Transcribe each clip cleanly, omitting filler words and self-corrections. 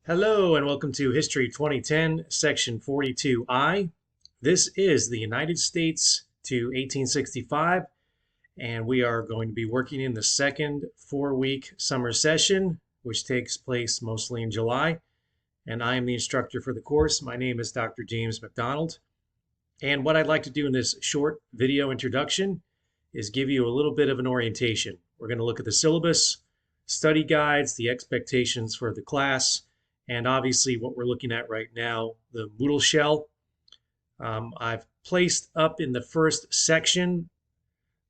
Hello and welcome to History 2010, Section 42I. This is the United States to 1865, and we are going to be working in the second 4-week summer session, which takes place mostly in July. And I am the instructor for the course. My name is Dr. James McDonald. And what I'd like to do in this short video introduction is give you a little bit of an orientation. We're going to look at the syllabus, study guides, the expectations for the class, and obviously what we're looking at right now, the Moodle shell. I've placed up in the first section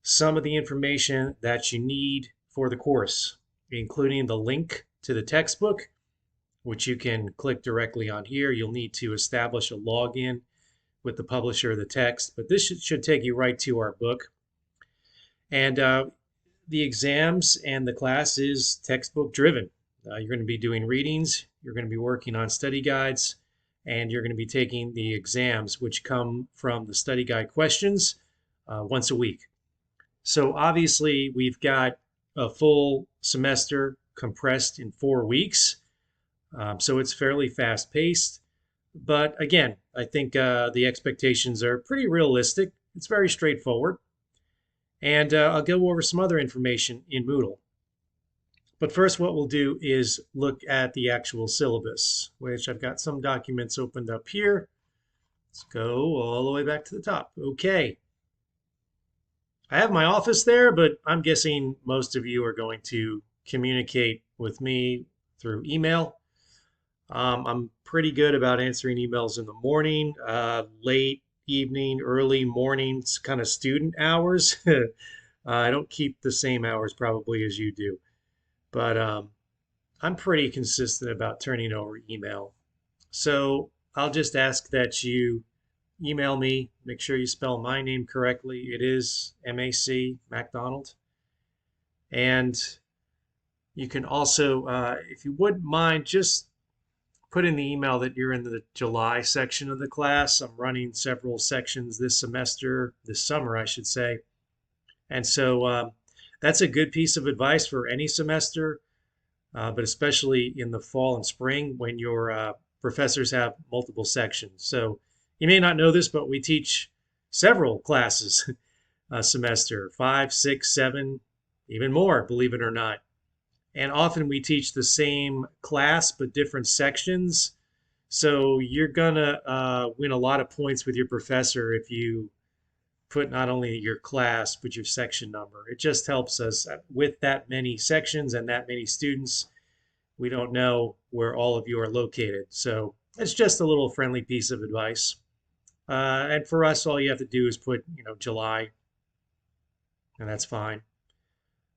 some of the information that you need for the course, including the link to the textbook, which you can click directly on here. You'll need to establish a login with the publisher of the text, but this should take you right to our book. And the exams and the class is textbook driven. You're going to be doing readings, you're going to be working on study guides, and you're going to be taking the exams, which come from the study guide questions once a week. So obviously we've got a full semester compressed in 4 weeks. So it's fairly fast paced. But again, I think the expectations are pretty realistic. It's very straightforward. And I'll go over some other information in Moodle. But first, what we'll do is look at the actual syllabus, which I've got some documents opened up here. Let's go all the way back to the top. Okay. I have my office there, but I'm guessing most of you are going to communicate with me through email. I'm pretty good about answering emails in the morning, late evening, early mornings, kind of student hours. I don't keep the same hours probably as you do. But I'm pretty consistent about turning over email. So I'll just ask that you email me. Make sure you spell my name correctly. It is M-A-C, MacDonald. And you can also, if you wouldn't mind, just put in the email that you're in the July section of the class. I'm running several sections this summer, I should say. And so that's a good piece of advice for any semester, but especially in the fall and spring when your professors have multiple sections. So you may not know this, but we teach several classes a semester, 5, 6, 7, even more, believe it or not. And often we teach the same class, but different sections. So you're gonna win a lot of points with your professor if you put not only your class, but your section number. It just helps us with that many sections and that many students. We don't know where all of you are located. So it's just a little friendly piece of advice. And for us, all you have to do is put, July, and that's fine.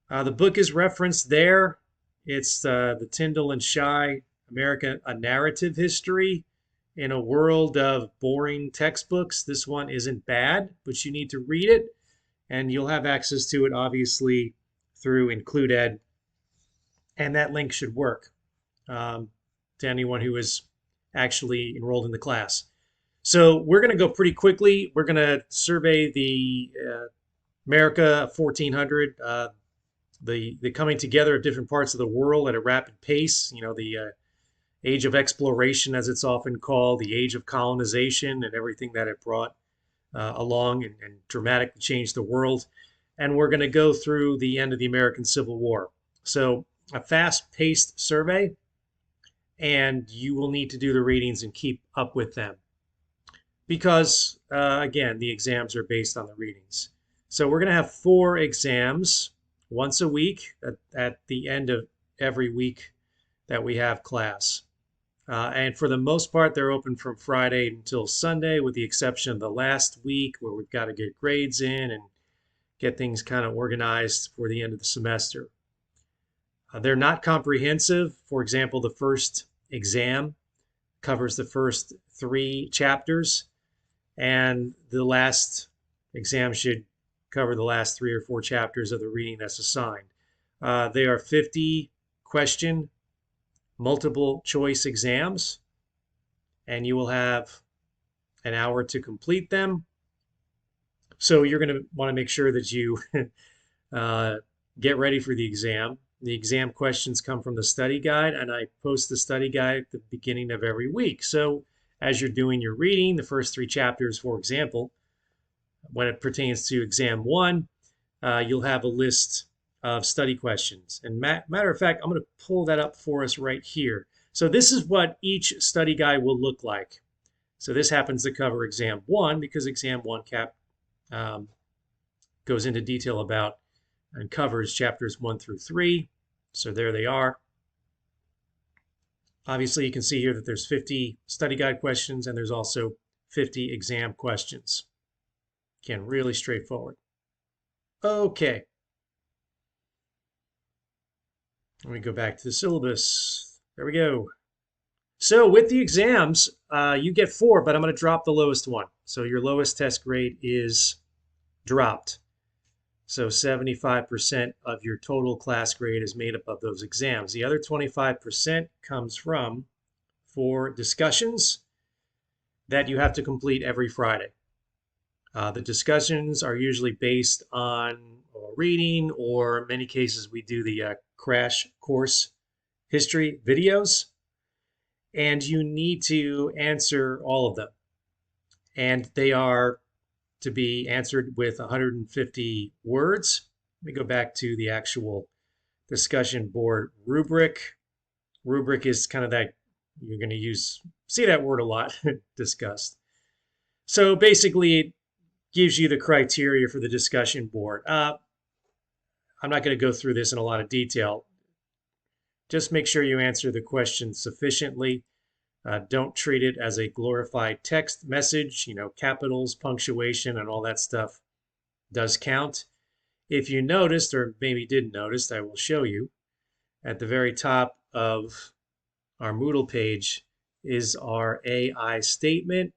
The book is referenced there. It's the Tyndall and Shy, America, A Narrative History in a World of Boring Textbooks. This one isn't bad, but you need to read it, and you'll have access to it, obviously, through IncludeEd, and that link should work to anyone who is actually enrolled in the class. So we're going to go pretty quickly. We're going to survey the America 1400, the coming together of different parts of the world at a rapid pace, the age of exploration, as it's often called, the age of colonization and everything that it brought along and dramatically changed the world. And we're going to go through the end of the American Civil War. So a fast-paced survey, and you will need to do the readings and keep up with them. Because, again, the exams are based on the readings. So we're going to have 4 exams once a week at the end of every week that we have class. And for the most part, they're open from Friday until Sunday, with the exception of the last week where we've got to get grades in and get things kind of organized for the end of the semester. They're not comprehensive. For example, the first exam covers the first 3 chapters, and the last exam should cover the last 3 or 4 chapters of the reading that's assigned. They are 50-question multiple choice exams, and you will have an hour to complete them. So you're going to want to make sure that you get ready for the exam. The exam questions come from the study guide, and I post the study guide at the beginning of every week. So as you're doing your reading, the first 3 chapters, for example, when it pertains to exam 1, you'll have a list of study questions. And matter of fact, I'm going to pull that up for us right here. So this is what each study guide will look like. So this happens to cover exam 1 because exam 1 goes into detail about and covers chapters 1 through 3. So there they are. Obviously, you can see here that there's 50 study guide questions and there's also 50 exam questions. Again, really straightforward. Okay. Let me go back to the syllabus. There we go. So with the exams, you get 4, but I'm going to drop the lowest one. So your lowest test grade is dropped. So 75% of your total class grade is made up of those exams. The other 25% comes from 4 discussions that you have to complete every Friday. The discussions are usually based on reading, or in many cases we do the crash course history videos, and you need to answer all of them. And they are to be answered with 150 words. Let me go back to the actual discussion board rubric. Rubric is kind of that, you're going to see that word a lot discussed. So basically it gives you the criteria for the discussion board. I'm not going to go through this in a lot of detail. Just make sure you answer the question sufficiently. Don't treat it as a glorified text message. Capitals, punctuation, and all that stuff does count. If you noticed, or maybe didn't notice, I will show you. At the very top of our Moodle page is our AI statement.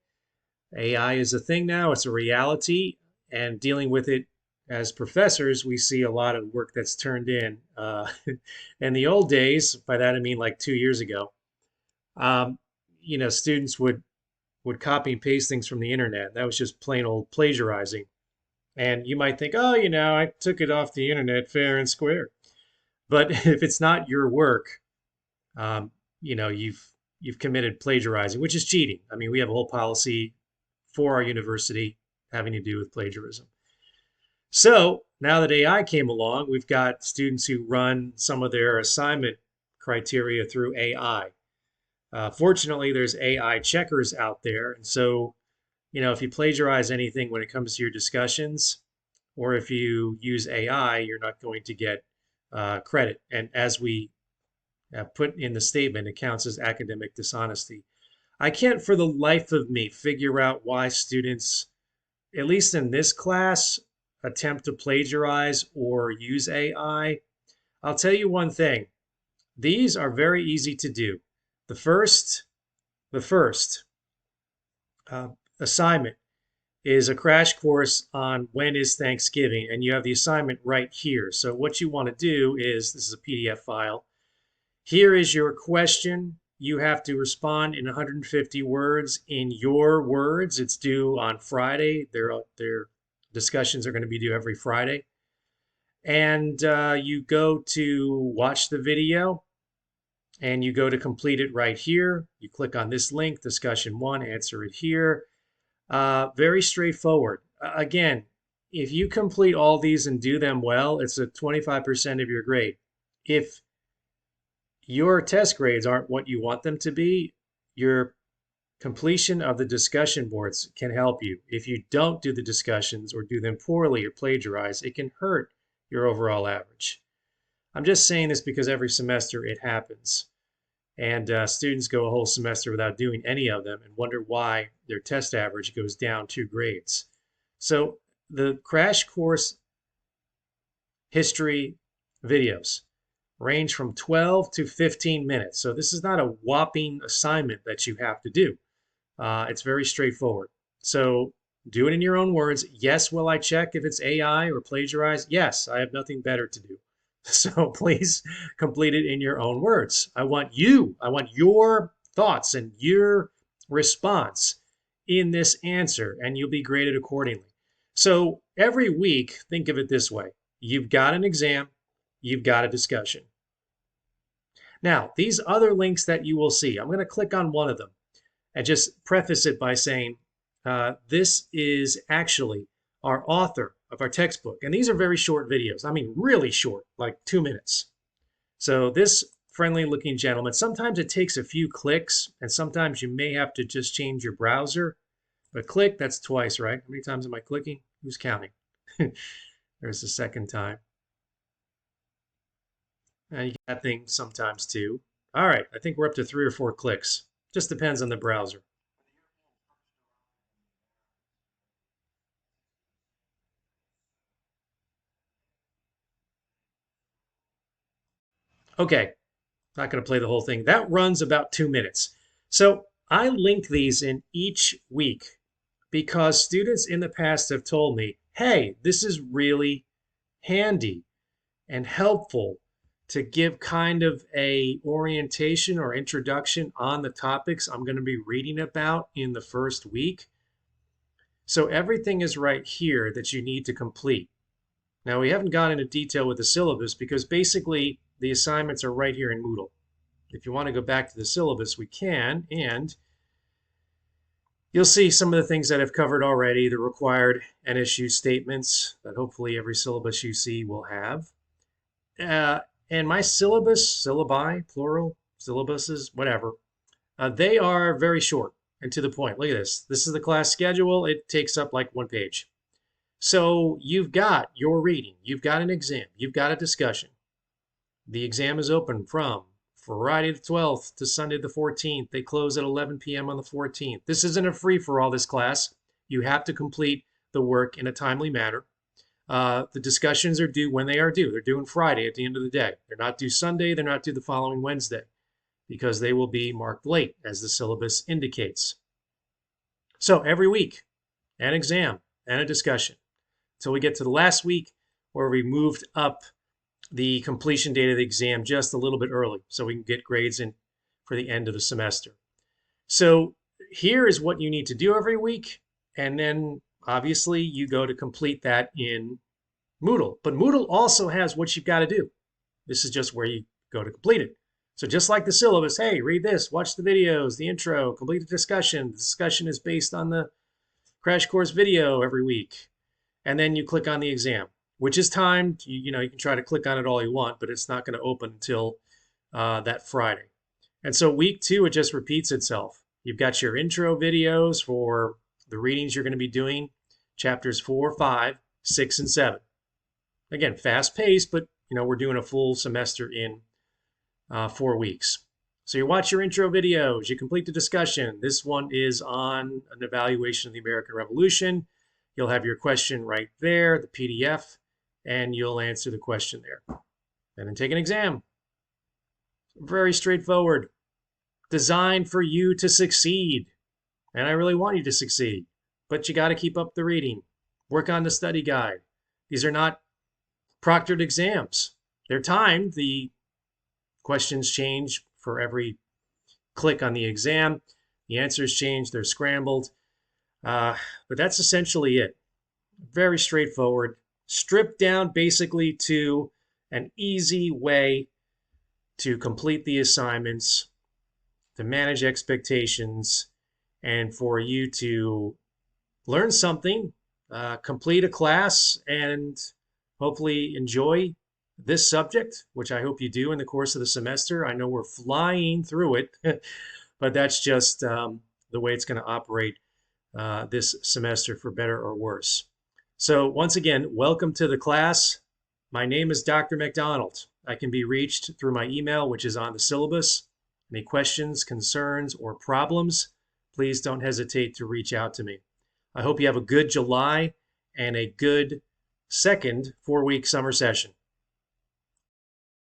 AI is a thing now. It's a reality. And dealing with it as professors, we see a lot of work that's turned in. In the old days, by that I mean like 2 years ago, students would copy and paste things from the internet. That was just plain old plagiarizing. And you might think, oh, I took it off the internet fair and square. But if it's not your work, you've committed plagiarizing, which is cheating. I mean, we have a whole policy for our university having to do with plagiarism. So now that AI came along, we've got students who run some of their assignment criteria through AI. Fortunately, there's AI checkers out there. And so, if you plagiarize anything when it comes to your discussions, or if you use AI, you're not going to get credit. And as we put in the statement, it counts as academic dishonesty. I can't for the life of me figure out why students, at least in this class, attempt to plagiarize or use AI. I'll tell you one thing. These are very easy to do. The first assignment is a crash course on when is Thanksgiving, and you have the assignment right here. So what you want to do is, this is a PDF file. Here is your question. You have to respond in 150 words in your words. It's due on Friday. Their discussions are going to be due every Friday. And you go to watch the video, and you go to complete it right here. You click on this link, discussion 1, answer it here. Very straightforward. Again, if you complete all these and do them well, it's a 25% of your grade. If your test grades aren't what you want them to be, your completion of the discussion boards can help you. If you don't do the discussions or do them poorly or plagiarize, it can hurt your overall average. I'm just saying this because every semester it happens. And students go a whole semester without doing any of them and wonder why their test average goes down 2 grades. So the crash course history videos range from 12 to 15 minutes. So this is not a whopping assignment that you have to do. It's very straightforward. So do it in your own words. Yes, will I check if it's AI or plagiarized? Yes, I have nothing better to do. So please complete it in your own words. I want your thoughts and your response in this answer, and you'll be graded accordingly. So every week, think of it this way. You've got an exam, you've got a discussion. Now, these other links that you will see, I'm going to click on one of them and just preface it by saying this is actually our author of our textbook. And these are very short videos. I mean, really short, like 2 minutes. So this friendly looking gentleman, sometimes it takes a few clicks and sometimes you may have to just change your browser. But click, that's twice, right? How many times am I clicking? Who's counting? There's the second time. And you got things sometimes too. All right, I think we're up to 3 or 4 clicks. Just depends on the browser. Okay, not going to play the whole thing. That runs about 2 minutes. So I link these in each week because students in the past have told me, hey, this is really handy and helpful to give kind of a orientation or introduction on the topics I'm going to be reading about in the first week. So everything is right here that you need to complete. Now, we haven't gone into detail with the syllabus because basically the assignments are right here in Moodle. If you want to go back to the syllabus, we can, and you'll see some of the things that I've covered already, the required NSU statements that hopefully every syllabus you see will have. And my syllabus, syllabi, plural, syllabuses, whatever, they are very short and to the point. Look at this. This is the class schedule. It takes up like 1 page. So you've got your reading, you've got an exam, you've got a discussion. The exam is open from Friday the 12th to Sunday the 14th. They close at 11 p.m. on the 14th. This isn't a free-for-all, this class. You have to complete the work in a timely manner. The discussions are due when they are due. They're due on Friday at the end of the day. They're not due Sunday. They're not due the following Wednesday because they will be marked late, as the syllabus indicates. So every week, an exam and a discussion. Until we get to the last week where we moved up the completion date of the exam just a little bit early so we can get grades in for the end of the semester. So here is what you need to do every week. And then obviously you go to complete that in Moodle. But Moodle also has what you've got to do. This is just where you go to complete it. So just like the syllabus, hey, read this, watch the videos, the intro, complete the discussion. The discussion is based on the crash course video every week. And then you click on the exam, which is timed. You can try to click on it all you want, but it's not going to open until that Friday. And so week 2, it just repeats itself. You've got your intro videos for the readings you're going to be doing, chapters 4, 5, 6, and 7. Again, fast paced, but we're doing a full semester in 4 weeks. So you watch your intro videos, you complete the discussion. This one is on an evaluation of the American Revolution. You'll have your question right there, the PDF, and you'll answer the question there. And then take an exam. Very straightforward. Designed for you to succeed. And I really want you to succeed. But you got to keep up the reading. Work on the study guide. These are not proctored exams. They're timed. The questions change for every click on the exam. The answers change. They're scrambled. But that's essentially it. Very straightforward. Stripped down basically to an easy way to complete the assignments, to manage expectations, and for you to learn something, complete a class, and hopefully enjoy this subject, which I hope you do in the course of the semester. I know we're flying through it, but that's just the way it's going to operate this semester, for better or worse. So once again, welcome to the class. My name is Dr. McDonald. I can be reached through my email, which is on the syllabus. Any questions, concerns, or problems, please don't hesitate to reach out to me. I hope you have a good July and a good second 4-week summer session.